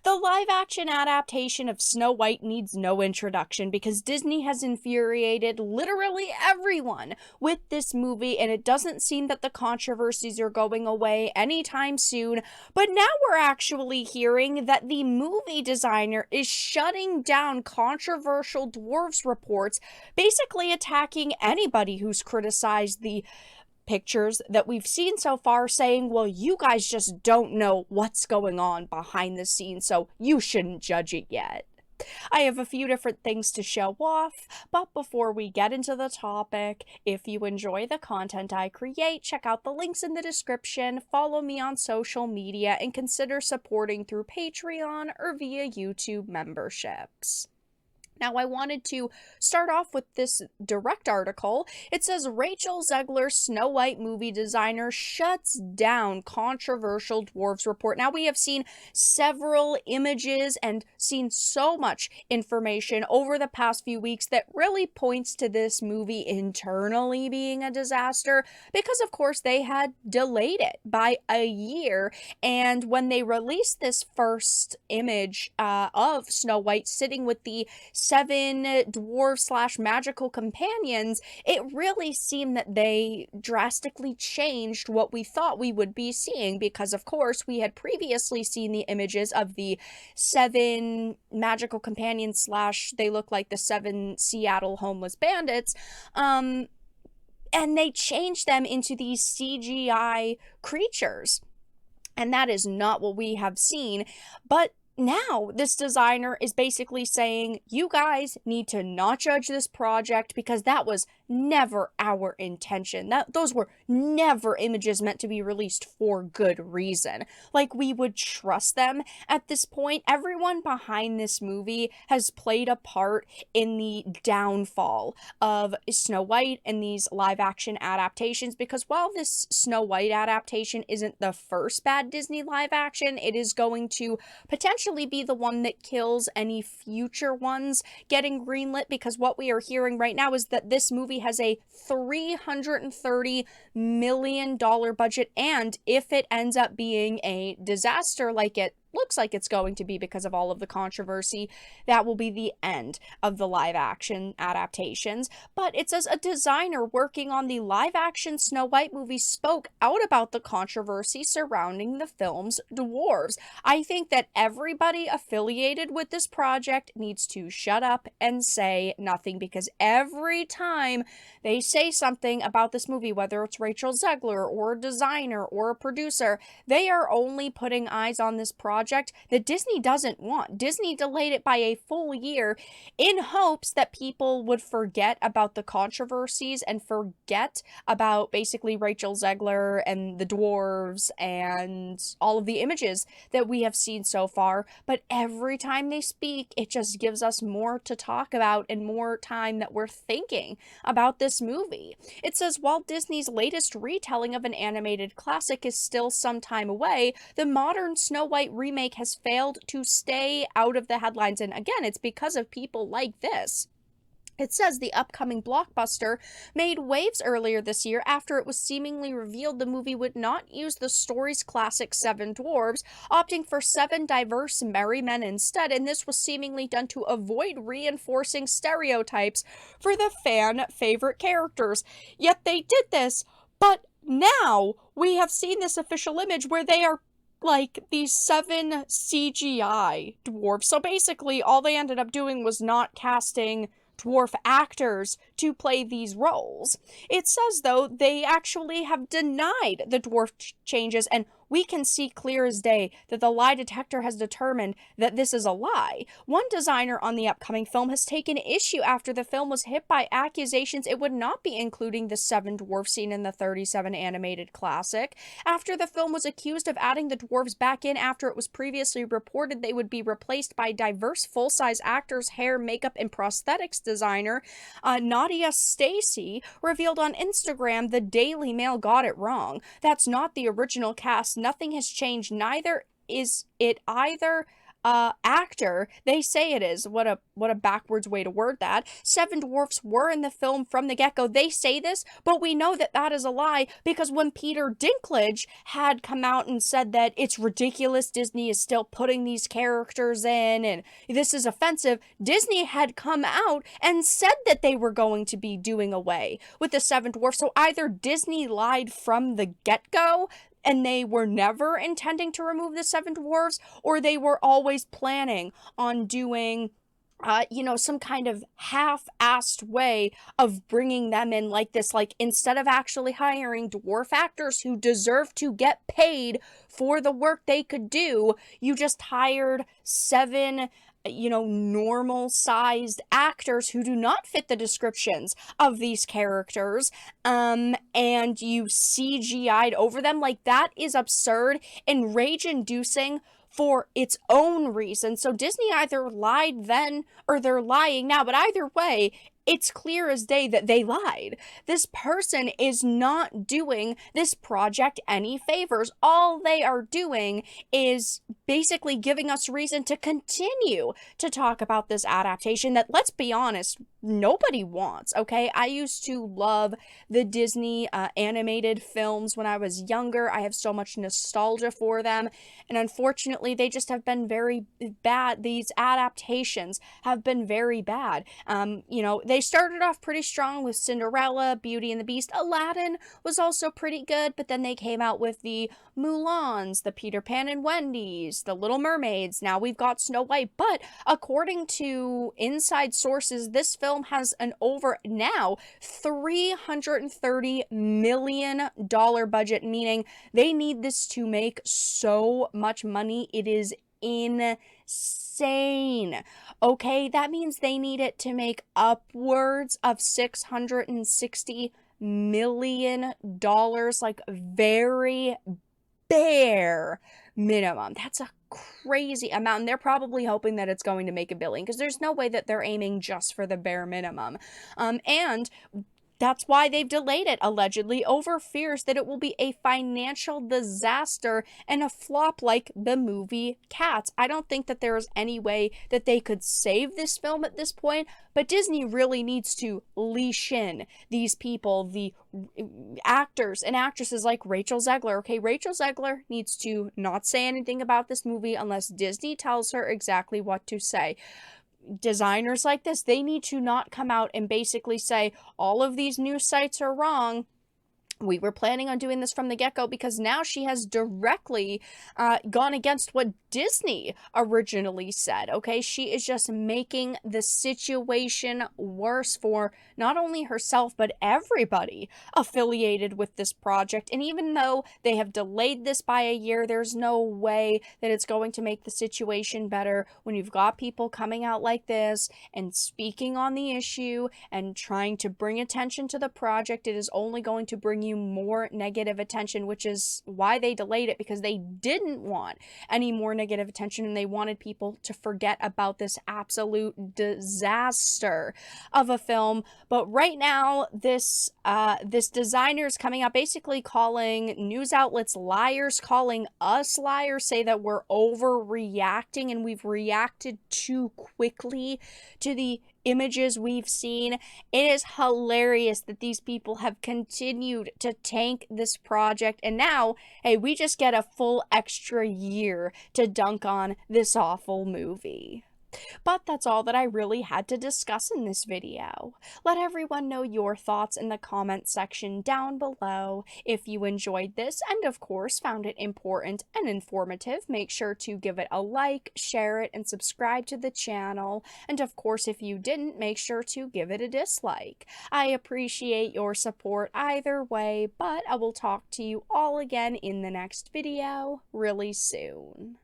The live-action adaptation of Snow White needs no introduction because Disney has infuriated literally everyone with this movie, and it doesn't seem that the controversies are going away anytime soon. But now we're actually hearing that the movie designer is shutting down controversial Dwarves reports, basically attacking anybody who's criticized the pictures that we've seen so far, saying, well, you guys just don't know what's going on behind the scenes, so you shouldn't judge it yet. I have a few different things to show off, but before we get into the topic, if you enjoy the content I create, check out the links in the description, follow me on social media, and consider supporting through Patreon or via YouTube memberships. Now, I wanted to start off with this direct article. It says Rachel Zegler, Snow White movie designer, shuts down controversial Dwarves report. Now, we have seen several images and seen so much information over the past few weeks that really points to this movie internally being a disaster because, of course, they had delayed it by a year. And when they released this first image of Snow White sitting with the 7 dwarf / magical companions, it really seemed that they drastically changed what we thought we would be seeing because, of course, we had previously seen the images of the 7 magical companions / they look like the 7 Seattle homeless bandits, and they changed them into these CGI creatures. And that is not what we have seen, but now, this designer is basically saying, you guys need to not judge this project because that was never our intention. Those were never images meant to be released for good reason. Like, we would trust them at this point. Everyone behind this movie has played a part in the downfall of Snow White and these live-action adaptations because while this Snow White adaptation isn't the first bad Disney live-action, it is going to potentially be the one that kills any future ones getting greenlit because what we are hearing right now is that this movie has a $330 million budget, and if it ends up being a disaster like it looks like it's going to be because of all of the controversy, that will be the end of the live action adaptations. But it says a designer working on the live action Snow White movie spoke out about the controversy surrounding the film's dwarves. I think that everybody affiliated with this project needs to shut up and say nothing because every time they say something about this movie, whether it's Rachel Zegler or a designer or a producer, they are only putting eyes on this project that Disney doesn't want. Disney delayed it by a full year in hopes that people would forget about the controversies and forget about basically Rachel Zegler and the dwarves and all of the images that we have seen so far. But every time they speak, it just gives us more to talk about and more time that we're thinking about this movie. It says, while Disney's latest retelling of an animated classic is still some time away, the modern Snow White remake has failed to stay out of the headlines. And again, it's because of people like this. It says the upcoming blockbuster made waves earlier this year after it was seemingly revealed the movie would not use the story's classic 7 dwarves, opting for 7 diverse merry men instead, and this was seemingly done to avoid reinforcing stereotypes for the fan favorite characters. Yet they did this, but now we have seen this official image where they are like these 7 CGI dwarves. So basically all they ended up doing was not casting dwarf actors to play these roles. It says, though, they actually have denied the dwarf changes, and we can see clear as day that the lie detector has determined that this is a lie. One designer on the upcoming film has taken issue after the film was hit by accusations it would not be including the 7 dwarf scene in the 37 animated classic. After the film was accused of adding the dwarves back in after it was previously reported they would be replaced by diverse full-size actors, hair, makeup, and prosthetics designer, Nadia Stacy revealed on Instagram the Daily Mail got it wrong. That's not the original cast. Nothing has changed. Neither is it either actor they say it is. What a backwards way to word that. Seven dwarfs were in the film from the get-go. They say this, but we know that that is a lie, because when Peter Dinklage had come out and said that it's ridiculous Disney is still putting these characters in and this is offensive, Disney had come out and said that they were going to be doing away with the seven dwarfs. So either Disney lied from the get-go and they were never intending to remove the seven dwarfs, or they were always planning on doing some kind of half-assed way of bringing them in like this. Like, instead of actually hiring dwarf actors who deserve to get paid for the work they could do, you just hired seven normal-sized actors who do not fit the descriptions of these characters, and you CGI'd over them. Like, that is absurd and rage-inducing for its own reason. So Disney either lied then or they're lying now, but either way, it's clear as day that they lied. This person is not doing this project any favors. All they are doing is basically giving us reason to continue to talk about this adaptation that, let's be honest, nobody wants, okay? I used to love the Disney animated films when I was younger. I have so much nostalgia for them, and unfortunately, they just have been very bad. These adaptations have been very bad. They started off pretty strong with Cinderella, Beauty and the Beast. Aladdin was also pretty good, but then they came out with the Mulans, the Peter Pan and Wendy's, the Little Mermaids. Now we've got Snow White, but according to inside sources, this film has an over now $330 million budget, meaning they need this to make so much money. It is insane. Okay, that means they need it to make upwards of $660 million, like very bare minimum. That's a crazy amount, and they're probably hoping that it's going to make $1 billion, because there's no way that they're aiming just for the bare minimum. And that's why they've delayed it, allegedly, over fears that it will be a financial disaster and a flop like the movie Cats. I don't think that there is any way that they could save this film at this point, but Disney really needs to leash in these people, the actors and actresses like Rachel Zegler. Okay, Rachel Zegler needs to not say anything about this movie unless Disney tells her exactly what to say. Designers like this, they need to not come out and basically say all of these news sites are wrong. We were planning on doing this from the get-go, because now she has directly gone against what Disney originally said, okay? She is just making the situation worse for not only herself, but everybody affiliated with this project. And even though they have delayed this by a year, there's no way that it's going to make the situation better when you've got people coming out like this and speaking on the issue and trying to bring attention to the project. It is only going to bring you more negative attention, which is why they delayed it, because they didn't want any more negative attention and they wanted people to forget about this absolute disaster of a film. But right now, this designer is coming out basically calling news outlets liars, calling us liars, say that we're overreacting and we've reacted too quickly to the images we've seen. It is hilarious that these people have continued to tank this project, and now, hey, we just get a full extra year to dunk on this awful movie. But that's all that I really had to discuss in this video. Let everyone know your thoughts in the comment section down below. If you enjoyed this and of course found it important and informative, make sure to give it a like, share it, and subscribe to the channel. And of course, if you didn't, make sure to give it a dislike. I appreciate your support either way, but I will talk to you all again in the next video really soon.